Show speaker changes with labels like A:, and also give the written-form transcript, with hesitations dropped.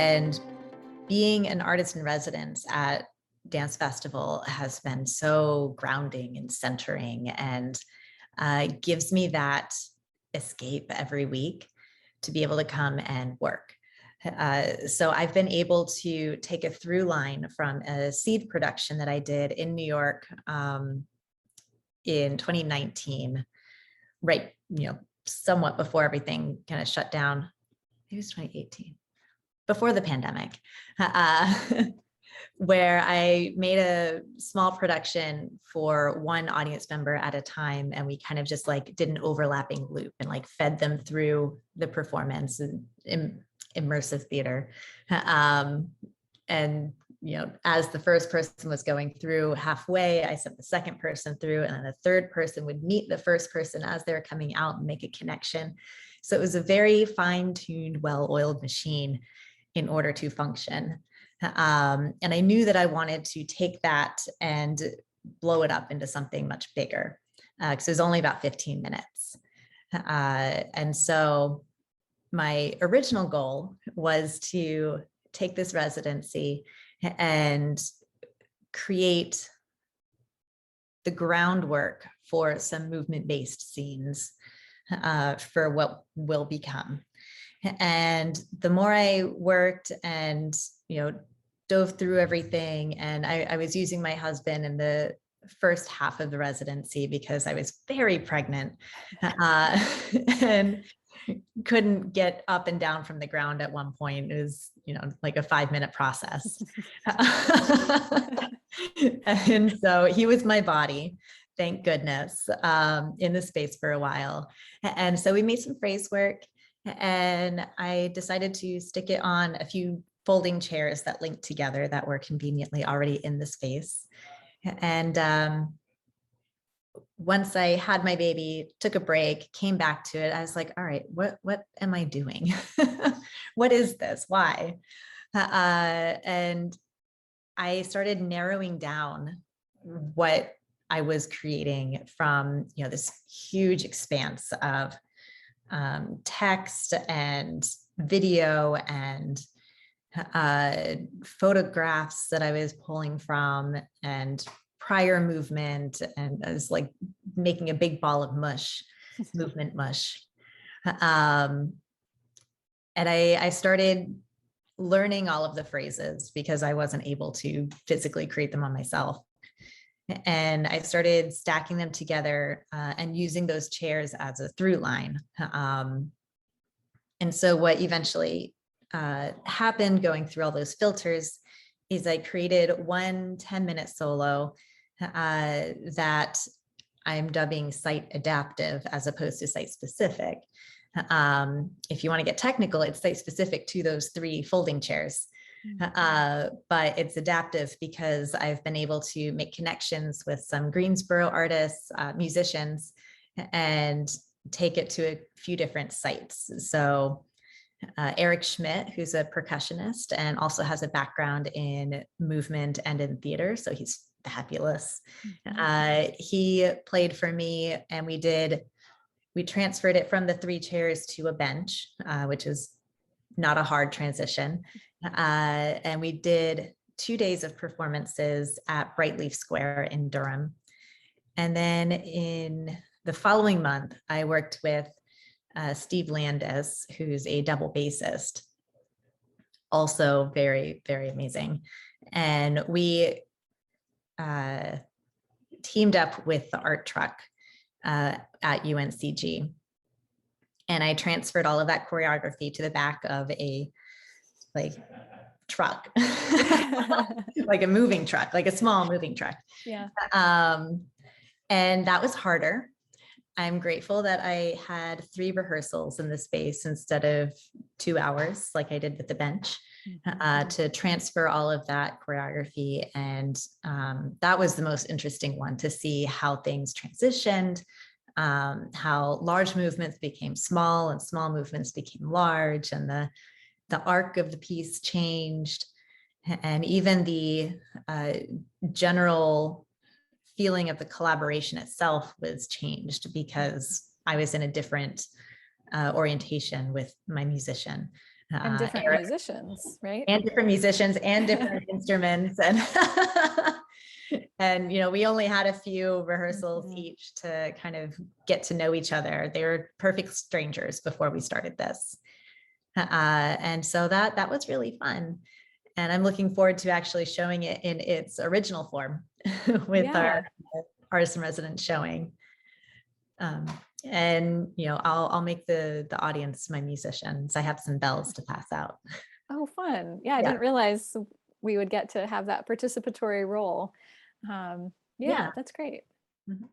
A: And being an artist in residence at Dance Festival has been so grounding and centering, and gives me that escape every week to be able to come and work. So I've been able to take a through line from a seed production that I did in New York in 2019, right, somewhat before everything kind of shut down. Maybe it was 2018, before the pandemic, where I made a small production for one audience member at a time. And we kind of just like did an overlapping loop and like fed them through the performance in immersive theater. And, as the first person was going through halfway, I sent the second person through, and then the third person would meet the first person as they're coming out and make a connection. So it was a very fine-tuned, well-oiled machine in order to function. And I knew that I wanted to take that and blow it up into something much bigger, because it was only about 15 minutes. And so my original goal was to take this residency and create the groundwork for some movement-based scenes for what will become. And the more I worked and, dove through everything, and I was using my husband in the first half of the residency because I was very pregnant and couldn't get up and down from the ground at one point. It was, like a 5-minute process. And so he was my body, thank goodness, in the space for a while. And so we made some phrase work, and I decided to stick it on a few folding chairs that linked together that were conveniently already in the space. And once I had my baby, took a break, came back to it, I was like, all right, what am I doing? What is this? Why? And I started narrowing down what I was creating from, this huge expanse of text and video and photographs that I was pulling from, and prior movement, and I was like making a big ball of mush, movement mush. And I started learning all of the phrases because I wasn't able to physically create them on myself. And I started stacking them together and using those chairs as a through line. And so what eventually happened going through all those filters is I created one 10-minute solo that I'm dubbing site adaptive as opposed to site specific. If you want to get technical, it's site specific to those 3 folding chairs. But it's adaptive because I've been able to make connections with some Greensboro artists, musicians, and take it to a few different sites. So Eric Schmidt, who's a percussionist and also has a background in movement and in theater, so he's fabulous. He played for me, and we transferred it from the 3 chairs to a bench, which is not a hard transition. And we did 2 days of performances at Brightleaf Square in Durham. And then in the following month, I worked with Steve Landis, who's a double bassist, also very, very amazing. And we teamed up with the art truck at UNCG. And I transferred all of that choreography to the back of a truck, like a moving truck, like a small moving truck.
B: Yeah.
A: And that was harder. I'm grateful that I had 3 rehearsals in the space instead of 2 hours like I did with the bench, to transfer all of that choreography. And that was the most interesting one, to see how things transitioned, how large movements became small and small movements became large, and the arc of the piece changed. And even the general feeling of the collaboration itself was changed because I was in a different orientation with my musician.
B: And different
A: Eric,
B: musicians, right?
A: and different musicians and different instruments. And, we only had a few rehearsals each to kind of get to know each other. They were perfect strangers before we started this. And so that was really fun. And I'm looking forward to actually showing it in its original form with our artist in residence showing. And I'll make the audience my musicians. I have some bells to pass out.
B: Oh, fun. Yeah, I didn't realize we would get to have that participatory role. Yeah, that's great.
A: Mhm.